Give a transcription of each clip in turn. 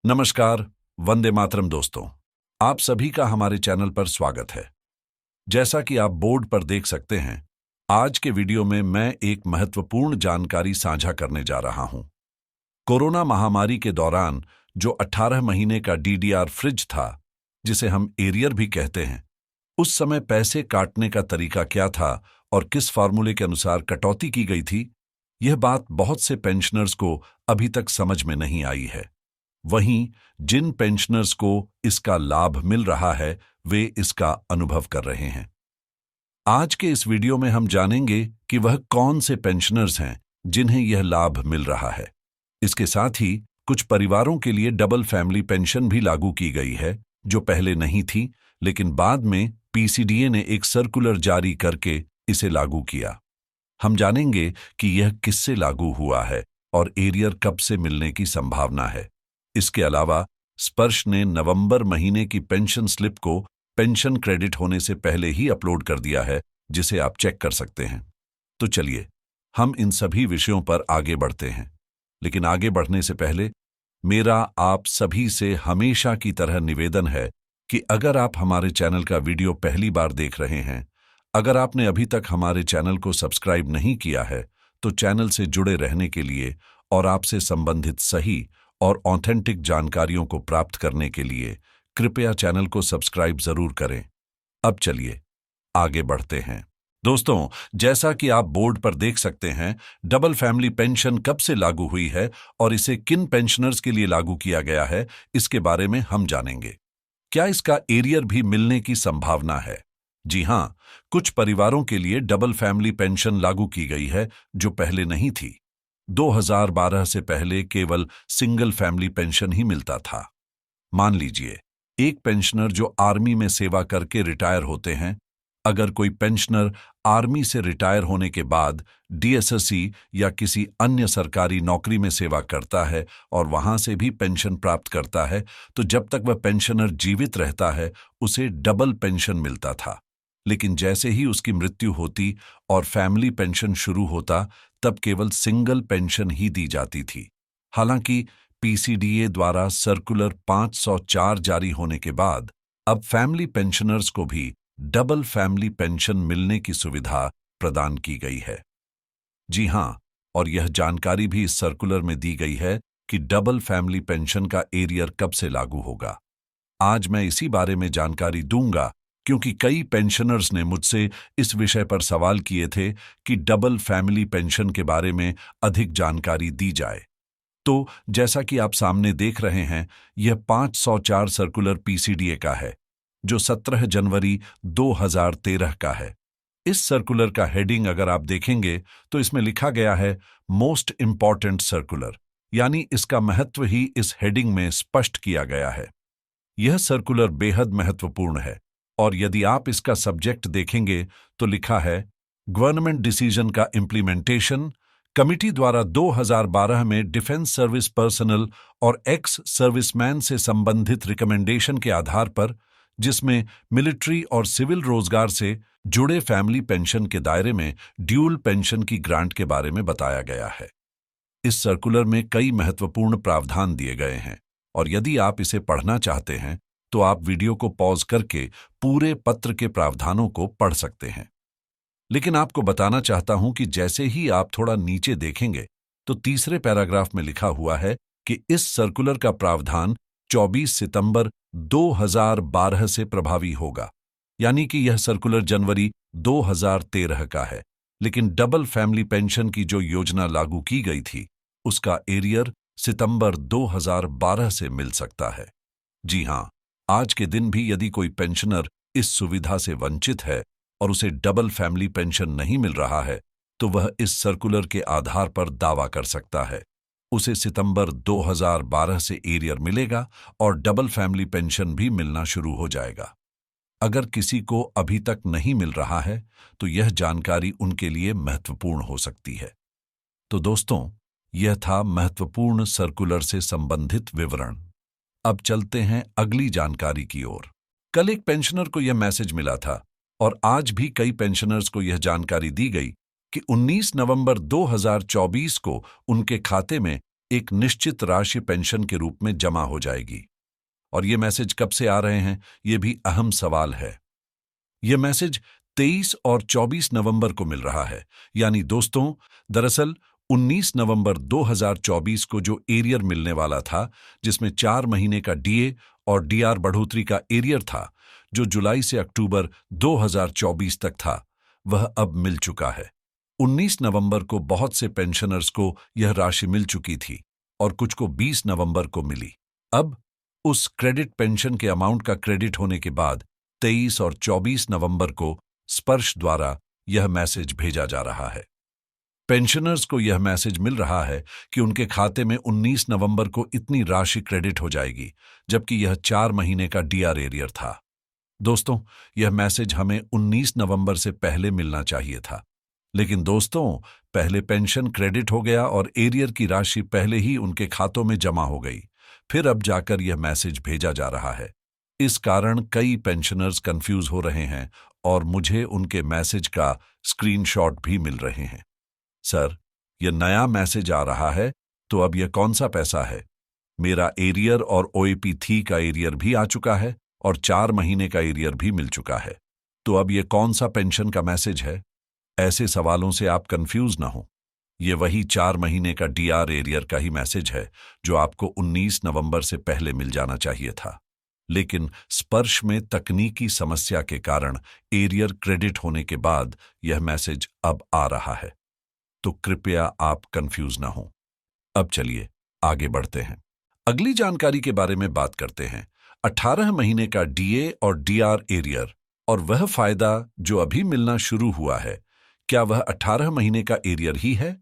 नमस्कार, वंदे मातरम दोस्तों। आप सभी का हमारे चैनल पर स्वागत है। जैसा कि आप बोर्ड पर देख सकते हैं, आज के वीडियो में मैं एक महत्वपूर्ण जानकारी साझा करने जा रहा हूं। कोरोना महामारी के दौरान जो 18 महीने का डीडीआर फ्रिज था, जिसे हम एरियर भी कहते हैं, उस समय पैसे काटने का तरीका क्या था और किस फार्मूले के अनुसार कटौती की गई थी, यह बात बहुत से पेंशनर्स को अभी तक समझ में नहीं आई है। वहीं जिन पेंशनर्स को इसका लाभ मिल रहा है, वे इसका अनुभव कर रहे हैं। आज के इस वीडियो में हम जानेंगे कि वह कौन से पेंशनर्स हैं जिन्हें यह लाभ मिल रहा है। इसके साथ ही कुछ परिवारों के लिए डबल फैमिली पेंशन भी लागू की गई है, जो पहले नहीं थी, लेकिन बाद में पीसीडीए ने एक सर्कुलर जारी करके इसे लागू किया। हम जानेंगे कि यह किससे लागू हुआ है और एरियर कब से मिलने की संभावना है। इसके अलावा स्पर्श ने नवंबर महीने की पेंशन स्लिप को पेंशन क्रेडिट होने से पहले ही अपलोड कर दिया है, जिसे आप चेक कर सकते हैं। तो चलिए, हम इन सभी विषयों पर आगे बढ़ते हैं। लेकिन आगे बढ़ने से पहले मेरा आप सभी से हमेशा की तरह निवेदन है कि अगर आप हमारे चैनल का वीडियो पहली बार देख रहे हैं, अगर आपने अभी तक हमारे चैनल को सब्सक्राइब नहीं किया है, तो चैनल से जुड़े रहने के लिए और आपसे संबंधित सही और ऑथेंटिक जानकारियों को प्राप्त करने के लिए कृपया चैनल को सब्सक्राइब जरूर करें। अब चलिए आगे बढ़ते हैं। दोस्तों, जैसा कि आप बोर्ड पर देख सकते हैं, डबल फैमिली पेंशन कब से लागू हुई है और इसे किन पेंशनर्स के लिए लागू किया गया है, इसके बारे में हम जानेंगे। क्या इसका एरियर भी मिलने की संभावना है? जी हां, कुछ परिवारों के लिए डबल फैमिली पेंशन लागू की गई है, जो पहले नहीं थी। 2012 से पहले केवल सिंगल फैमिली पेंशन ही मिलता था। मान लीजिए, एक पेंशनर जो आर्मी में सेवा करके रिटायर होते हैं, अगर कोई पेंशनर आर्मी से रिटायर होने के बाद डीएसएससी या किसी अन्य सरकारी नौकरी में सेवा करता है और वहां से भी पेंशन प्राप्त करता है, तो जब तक वह पेंशनर जीवित रहता है, उसे डबल पेंशन मिलता था। लेकिन जैसे ही उसकी मृत्यु होती और फैमिली पेंशन शुरू होता, तब केवल सिंगल पेंशन ही दी जाती थी। हालांकि पीसीडीए द्वारा सर्कुलर 504 जारी होने के बाद अब फैमिली पेंशनर्स को भी डबल फैमिली पेंशन मिलने की सुविधा प्रदान की गई है। जी हां, और यह जानकारी भी इस सर्कुलर में दी गई है कि डबल फैमिली पेंशन का एरियर कब से लागू होगा। आज मैं इसी बारे में जानकारी दूंगा, क्योंकि कई पेंशनर्स ने मुझसे इस विषय पर सवाल किए थे कि डबल फैमिली पेंशन के बारे में अधिक जानकारी दी जाए। तो जैसा कि आप सामने देख रहे हैं, यह 504 सर्कुलर पीसीडीए का है, जो 17 जनवरी 2013 का है। इस सर्कुलर का हेडिंग अगर आप देखेंगे तो इसमें लिखा गया है मोस्ट इंपॉर्टेंट सर्कुलर, यानी इसका महत्व ही इस हेडिंग में स्पष्ट किया गया है। यह सर्कुलर बेहद महत्वपूर्ण है, और यदि आप इसका सब्जेक्ट देखेंगे तो लिखा है गवर्नमेंट डिसीजन का इम्प्लीमेंटेशन, कमिटी द्वारा 2012 में डिफेंस सर्विस पर्सनल और एक्स सर्विसमैन से संबंधित रिकमेंडेशन के आधार पर, जिसमें मिलिट्री और सिविल रोजगार से जुड़े फैमिली पेंशन के दायरे में ड्यूल पेंशन की ग्रांट के बारे में बताया गया है। इस सर्कुलर में कई महत्वपूर्ण प्रावधान दिए गए हैं, और यदि आप इसे पढ़ना चाहते हैं तो आप वीडियो को पॉज करके पूरे पत्र के प्रावधानों को पढ़ सकते हैं। लेकिन आपको बताना चाहता हूं कि जैसे ही आप थोड़ा नीचे देखेंगे तो तीसरे पैराग्राफ में लिखा हुआ है कि इस सर्कुलर का प्रावधान 24 सितंबर 2012 से प्रभावी होगा, यानी कि यह सर्कुलर जनवरी 2013 का है। लेकिन डबल फैमिली पेंशन की जो योजना लागू की गई थी, उसका एरियर सितंबर 2012 से मिल सकता है। जी हां, आज के दिन भी यदि कोई पेंशनर इस सुविधा से वंचित है और उसे डबल फैमिली पेंशन नहीं मिल रहा है, तो वह इस सर्कुलर के आधार पर दावा कर सकता है। उसे सितंबर 2012 से एरियर मिलेगा और डबल फैमिली पेंशन भी मिलना शुरू हो जाएगा। अगर किसी को अभी तक नहीं मिल रहा है, तो यह जानकारी उनके लिए महत्वपूर्ण हो सकती है। तो दोस्तों, यह था महत्वपूर्ण सर्कुलर से संबंधित विवरण। अब चलते हैं अगली जानकारी की ओर। कल एक पेंशनर को यह मैसेज मिला था, और आज भी कई पेंशनर्स को यह जानकारी दी गई कि 19 नवंबर 2024 को उनके खाते में एक निश्चित राशि पेंशन के रूप में जमा हो जाएगी। और ये मैसेज कब से आ रहे हैं, ये भी अहम सवाल है। ये मैसेज 23 और 24 नवंबर को मिल रहा है। यानी दोस्तों, दरअसल 19 नवंबर 2024 को जो एरियर मिलने वाला था, जिसमें 4 महीने का डीए और डीआर बढ़ोतरी का एरियर था, जो जुलाई से अक्टूबर 2024 तक था, वह अब मिल चुका है। 19 नवंबर को बहुत से पेंशनर्स को यह राशि मिल चुकी थी और कुछ को 20 नवंबर को मिली। अब उस क्रेडिट पेंशन के अमाउंट का क्रेडिट होने के बाद 23 और 24 नवंबर को स्पर्श द्वारा यह मैसेज भेजा जा रहा है। पेंशनर्स को यह मैसेज मिल रहा है कि उनके खाते में 19 नवंबर को इतनी राशि क्रेडिट हो जाएगी, जबकि यह 4 महीने का डीआर एरियर था। दोस्तों, यह मैसेज हमें 19 नवंबर से पहले मिलना चाहिए था, लेकिन दोस्तों, पहले पेंशन क्रेडिट हो गया और एरियर की राशि पहले ही उनके खातों में जमा हो गई। फिर अब जाकर यह मैसेज भेजा जा रहा है। इस कारण कई पेंशनर्स कंफ्यूज हो रहे हैं और मुझे उनके मैसेज का स्क्रीनशॉट भी मिल रहे हैं। सर, यह नया मैसेज आ रहा है, तो अब यह कौन सा पैसा है? मेरा एरियर और ओएपी थी का एरियर भी आ चुका है और 4 महीने का एरियर भी मिल चुका है, तो अब यह कौन सा पेंशन का मैसेज है? ऐसे सवालों से आप कंफ्यूज ना हो। ये वही 4 महीने का डीआर एरियर का ही मैसेज है, जो आपको 19 नवंबर से पहले मिल जाना चाहिए था। लेकिन स्पर्श में तकनीकी समस्या के कारण एरियर क्रेडिट होने के बाद यह मैसेज अब आ रहा है, तो कृपया आप कंफ्यूज ना हो। अब चलिए आगे बढ़ते हैं, अगली जानकारी के बारे में बात करते हैं। 18 महीने का डीए और डीआर एरियर और वह फायदा जो अभी मिलना शुरू हुआ है, क्या वह 18 महीने का एरियर ही है?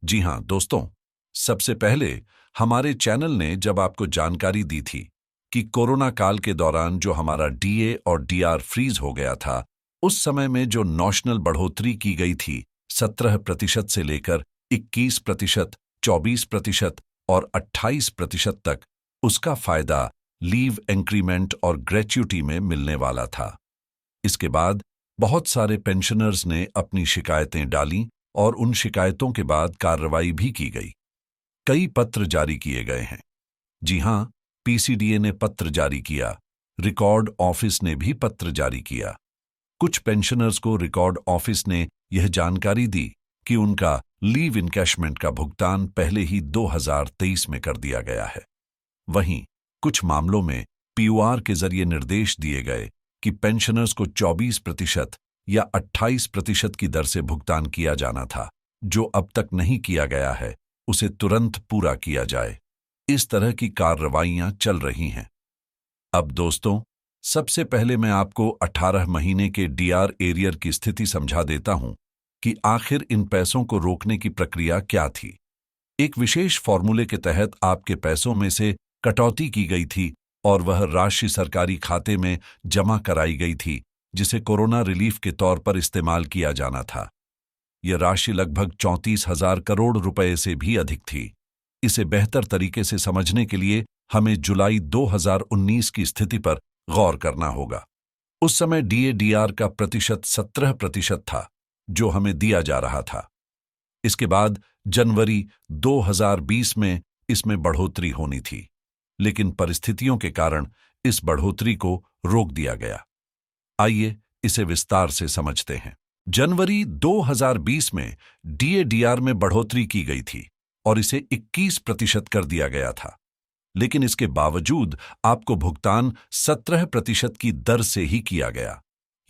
जी हां दोस्तों, सबसे पहले हमारे चैनल ने जब आपको जानकारी दी थी कि कोरोना काल के दौरान जो हमारा डीए और डीआर फ्रीज हो गया था, उस समय में जो नॉशनल बढ़ोतरी की गई थी 17% से लेकर 21%, 24% और 28% तक, उसका फायदा लीव इंक्रीमेंट और ग्रेच्युटी में मिलने वाला था। इसके बाद बहुत सारे पेंशनर्स ने अपनी शिकायतें डालीं और उन शिकायतों के बाद कार्रवाई भी की गई। कई पत्र जारी किए गए हैं। जी हां, पीसीडीए ने पत्र जारी किया, रिकॉर्ड ऑफिस ने भी पत्र जारी किया। कुछ पेंशनर्स को रिकॉर्ड ऑफिस ने यह जानकारी दी कि उनका लीव इनकैशमेंट का भुगतान पहले ही 2023 में कर दिया गया है। वहीं कुछ मामलों में पीओआर के जरिए निर्देश दिए गए कि पेंशनर्स को 24% या 28% की दर से भुगतान किया जाना था, जो अब तक नहीं किया गया है, उसे तुरंत पूरा किया जाए। इस तरह की कार्रवाइयां चल रही हैं। अब दोस्तों, सबसे पहले मैं आपको 18 महीने के डीआर एरियर की स्थिति समझा देता हूं कि आखिर इन पैसों को रोकने की प्रक्रिया क्या थी। एक विशेष फॉर्मूले के तहत आपके पैसों में से कटौती की गई थी और वह राशि सरकारी खाते में जमा कराई गई थी, जिसे कोरोना रिलीफ के तौर पर इस्तेमाल किया जाना था। यह राशि लगभग 34,000 करोड़ रुपए से भी अधिक थी। इसे बेहतर तरीके से समझने के लिए हमें जुलाई 2019 की स्थिति पर गौर करना होगा। उस समय डीए-डीआर का प्रतिशत 17% था, जो हमें दिया जा रहा था। इसके बाद जनवरी 2020 में इसमें बढ़ोतरी होनी थी, लेकिन परिस्थितियों के कारण इस बढ़ोतरी को रोक दिया गया। आइए इसे विस्तार से समझते हैं। जनवरी 2020 में डीए-डीआर में बढ़ोतरी की गई थी और इसे 21% कर दिया गया था, लेकिन इसके बावजूद आपको भुगतान 17% की दर से ही किया गया।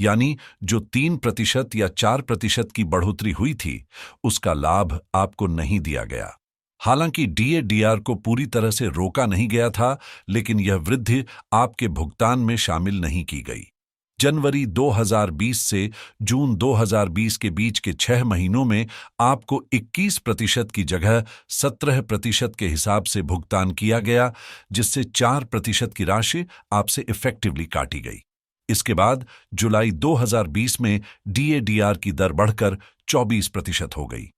यानी जो 3% या 4% की बढ़ोतरी हुई थी, उसका लाभ आपको नहीं दिया गया। हालांकि डीए-डीआर को पूरी तरह से रोका नहीं गया था, लेकिन यह वृद्धि आपके भुगतान में शामिल नहीं की गई। जनवरी 2020 से जून 2020 के बीच के 6 महीनों में आपको 21% की जगह 17% के हिसाब से भुगतान किया गया, जिससे 4% की राशि आपसे इफेक्टिवली काटी गई। इसके बाद जुलाई 2020 में डीए-डीआर की दर बढ़कर 24% हो गई,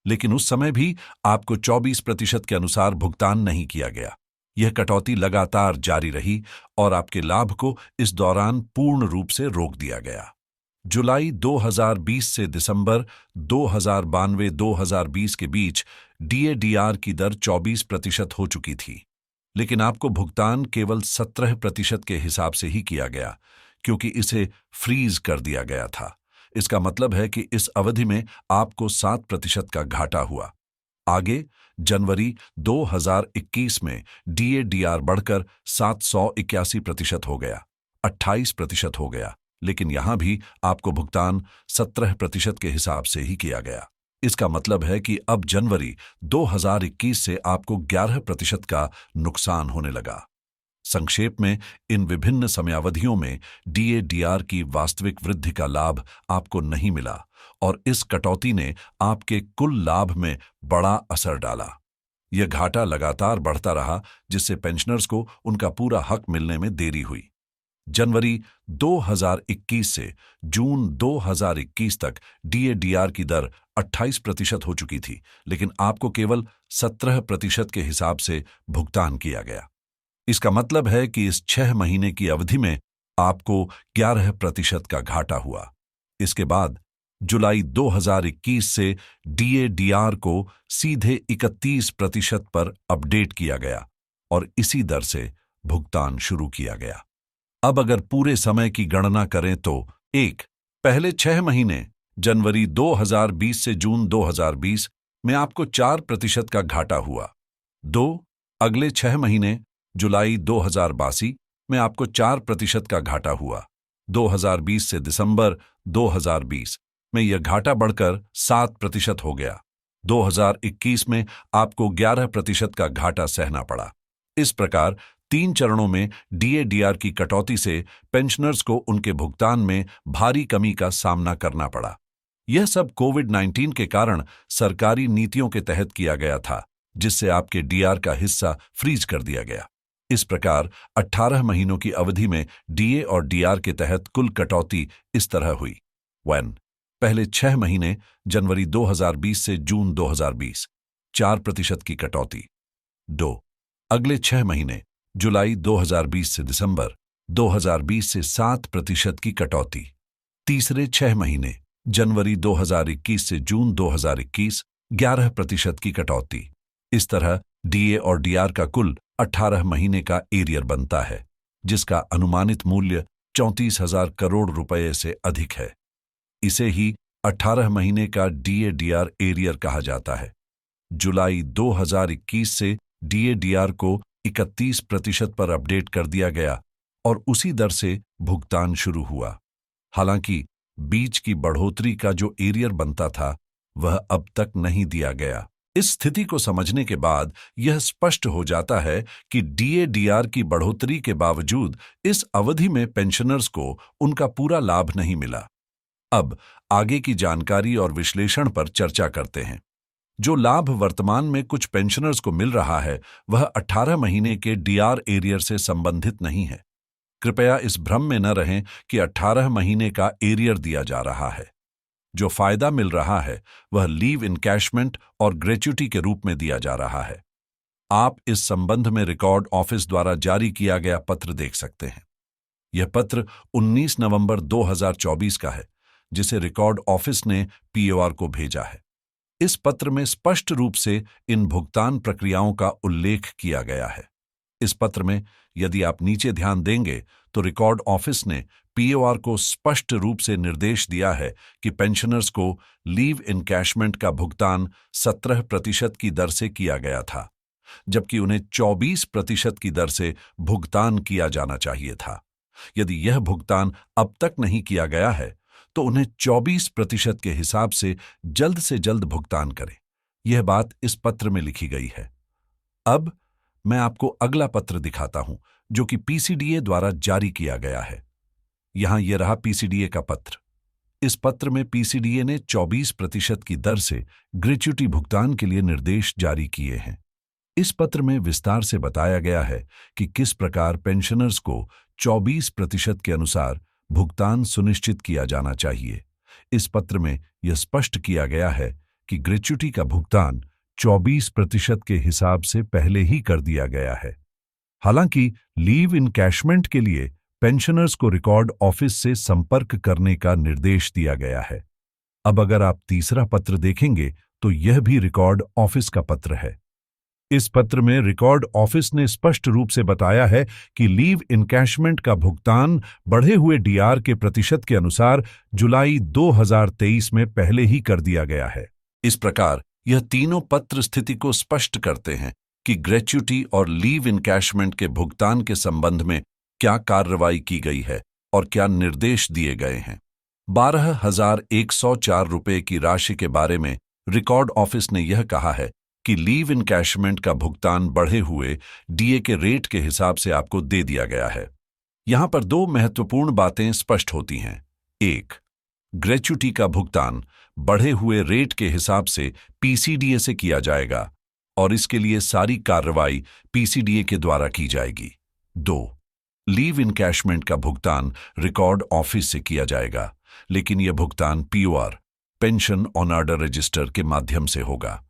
लेकिन उस समय भी आपको 24% के अनुसार भुगतान नहीं किया गया। यह कटौती लगातार जारी रही और आपके लाभ को इस दौरान पूर्ण रूप से रोक दिया गया। जुलाई 2020 से दिसंबर 2020 के बीच डीएडीआर की दर 24% हो चुकी थी, लेकिन आपको भुगतान केवल 17% के हिसाब से ही किया गया, क्योंकि इसे फ्रीज कर दिया गया था। इसका मतलब है कि इस अवधि में आपको 7% का घाटा हुआ। आगे जनवरी 2021 में डीएडीआर बढ़कर 781% हो गया, 28% हो गया, लेकिन यहां भी आपको भुगतान 17% के हिसाब से ही किया गया। इसका मतलब है कि अब जनवरी 2021 से आपको 11% का नुकसान होने लगा। संक्षेप में, इन विभिन्न समयावधियों में डीएडीआर की वास्तविक वृद्धि का लाभ आपको नहीं मिला और इस कटौती ने आपके कुल लाभ में बड़ा असर डाला। यह घाटा लगातार बढ़ता रहा, जिससे पेंशनर्स को उनका पूरा हक मिलने में देरी हुई। जनवरी 2021 से जून 2021 तक डीएडीआर की दर 28% हो चुकी थी, लेकिन आपको केवल 17% के हिसाब से भुगतान किया गया। इसका मतलब है कि इस 6 महीने की अवधि में आपको 11% का घाटा हुआ। इसके बाद जुलाई 2021 से डीएडीआर को सीधे 31% पर अपडेट किया गया और इसी दर से भुगतान शुरू किया गया। अब अगर पूरे समय की गणना करें तो 1. पहले 6 महीने जनवरी 2020 से जून 2020 में आपको 4% का घाटा हुआ। 2. अगले 6 महीने जुलाई 2022 में आपको 4% का घाटा हुआ। 2020 से दिसंबर 2020 में यह घाटा बढ़कर 7% हो गया। 2021 में आपको 11% का घाटा सहना पड़ा। इस प्रकार 3 चरणों में डीएडीआर की कटौती से पेंशनर्स को उनके भुगतान में भारी कमी का सामना करना पड़ा। यह सब कोविड-19 के कारण सरकारी नीतियों के तहत किया गया था, जिससे आपके डीआर का हिस्सा फ्रीज कर दिया गया। इस प्रकार 18 महीनों की अवधि में डीए और डीआर के तहत कुल कटौती इस तरह हुई। 1. पहले 6 महीने जनवरी 2020 से जून 2020 4% की कटौती। 2. अगले 6 महीने जुलाई 2020 से दिसंबर 2020 से 7% की कटौती। तीसरे 6 महीने जनवरी 2021 से जून 2021 11% की कटौती। इस तरह डीए और डीआर का कुल 18 महीने का एरियर बनता है, जिसका अनुमानित मूल्य 34,000 करोड़ रुपए से अधिक है। इसे ही 18 महीने का डीए-डीआर एरियर कहा जाता है। जुलाई 2021 से डीए-डीआर को 31% पर अपडेट कर दिया गया और उसी दर से भुगतान शुरू हुआ। हालांकि बीच की बढ़ोतरी का जो एरियर बनता था, वह अब तक नहीं दिया गया। इस स्थिति को समझने के बाद यह स्पष्ट हो जाता है कि डीए-डीआर की बढ़ोतरी के बावजूद इस अवधि में पेंशनर्स को उनका पूरा लाभ नहीं मिला। अब आगे की जानकारी और विश्लेषण पर चर्चा करते हैं। जो लाभ वर्तमान में कुछ पेंशनर्स को मिल रहा है, वह 18 महीने के डीआर एरियर से संबंधित नहीं है। कृपया इस भ्रम में न रहें कि 18 महीने का एरियर दिया जा रहा है। जो फायदा मिल रहा है, वह लीव इनकैशमेंट और ग्रेच्युटी के रूप में दिया जा रहा है। आप इस संबंध में रिकॉर्ड ऑफिस द्वारा जारी किया गया पत्र देख सकते हैं। यह पत्र 19 नवंबर 2024 का है, जिसे रिकॉर्ड ऑफिस ने पीओआर को भेजा है। इस पत्र में स्पष्ट रूप से इन भुगतान प्रक्रियाओं का उल्लेख किया गया है। इस पत्र में यदि आप नीचे ध्यान देंगे तो रिकॉर्ड ऑफिस ने पीओआर को स्पष्ट रूप से निर्देश दिया है कि पेंशनर्स को लीव इनकैशमेंट का भुगतान 17% की दर से किया गया था, जबकि उन्हें 24% की दर से भुगतान किया जाना चाहिए था। यदि यह भुगतान अब तक नहीं किया गया है, तो उन्हें 24% के हिसाब से जल्द भुगतान करें। यह बात इस पत्र में लिखी गई है। अब मैं आपको अगला पत्र दिखाता हूं, जो कि पीसीडीए द्वारा जारी किया गया है। यहां यह रहा पीसीडीए का पत्र। इस पत्र में पीसीडीए ने 24% की दर से ग्रेच्युटी भुगतान के लिए निर्देश जारी किए हैं। इस पत्र में विस्तार से बताया गया है कि किस प्रकार पेंशनर्स को 24% के अनुसार भुगतान सुनिश्चित किया जाना चाहिए। इस पत्र में यह स्पष्ट किया गया है कि ग्रेच्युटी का भुगतान 24% के हिसाब से पहले ही कर दिया गया है। हालांकि लीव इनकैशमेंट के लिए पेंशनर्स को रिकॉर्ड ऑफिस से संपर्क करने का निर्देश दिया गया है। अब अगर आप तीसरा पत्र देखेंगे तो यह भी रिकॉर्ड ऑफिस का पत्र है। इस पत्र में रिकॉर्ड ऑफिस ने स्पष्ट रूप से बताया है कि लीव इनकैशमेंट का भुगतान बढ़े हुए डीआर के प्रतिशत के अनुसार जुलाई 2023 में पहले ही कर दिया गया है। इस प्रकार यह तीनों पत्र स्थिति को स्पष्ट करते हैं कि ग्रेच्युटी और लीव इनकैशमेंट के भुगतान के संबंध में क्या कार्रवाई की गई है और क्या निर्देश दिए गए हैं। 12,104 रुपये की राशि के बारे में रिकॉर्ड ऑफिस ने यह कहा है कि लीव इनकैशमेंट का भुगतान बढ़े हुए डीए के रेट के हिसाब से आपको दे दिया गया है। यहां पर दो महत्वपूर्ण बातें स्पष्ट होती हैं। एक, ग्रेच्युटी का भुगतान बढ़े हुए रेट के हिसाब से पीसीडीए से किया जाएगा और इसके लिए सारी कार्रवाई पीसीडीए के द्वारा की जाएगी। दो, लीव इनकैशमेंट का भुगतान रिकॉर्ड ऑफिस से किया जाएगा, लेकिन यह भुगतान पीओआर, पेंशन ऑन ऑर्डर रजिस्टर के माध्यम से होगा।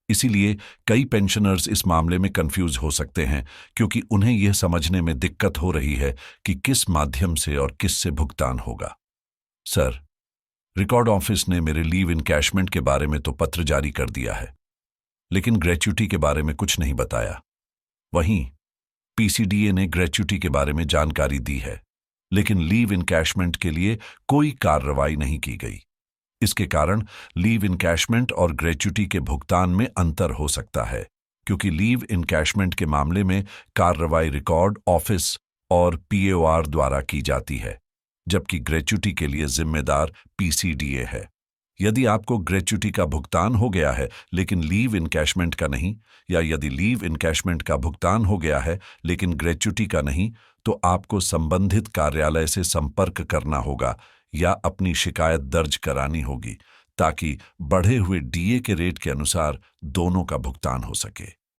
इसीलिए कई पेंशनर्स इस मामले में कंफ्यूज हो सकते हैं, क्योंकि उन्हें यह समझने में दिक्कत हो रही है कि किस माध्यम से और किस से भुगतान होगा। सर, रिकॉर्ड ऑफिस ने मेरे लीव इनकैशमेंट के बारे में तो पत्र जारी कर दिया है, लेकिन ग्रेच्युटी के बारे में कुछ नहीं बताया। वहीं पीसीडीए ने ग्रेच्युटी के बारे में जानकारी दी है, लेकिन लीव इनकैशमेंट के लिए कोई कार्रवाई नहीं की गई। इसके कारण लीव इनकैशमेंट और ग्रेच्युटी के भुगतान में अंतर हो सकता है, क्योंकि लीव इनकैशमेंट के मामले में कार्रवाई रिकॉर्ड ऑफिस और पीओआर द्वारा की जाती है, जबकि ग्रेच्युटी के लिए जिम्मेदार पीसीडीए है। यदि आपको ग्रेच्युटी का भुगतान हो गया है लेकिन लीव इनकैशमेंट का नहीं, या यदि लीव इनकैशमेंट का भुगतान हो गया है लेकिन ग्रेच्युटी का नहीं, तो आपको संबंधित कार्यालय से संपर्क करना होगा या अपनी शिकायत दर्ज करानी होगी, ताकि बढ़े हुए डीए के रेट के अनुसार दोनों का भुगतान हो सके।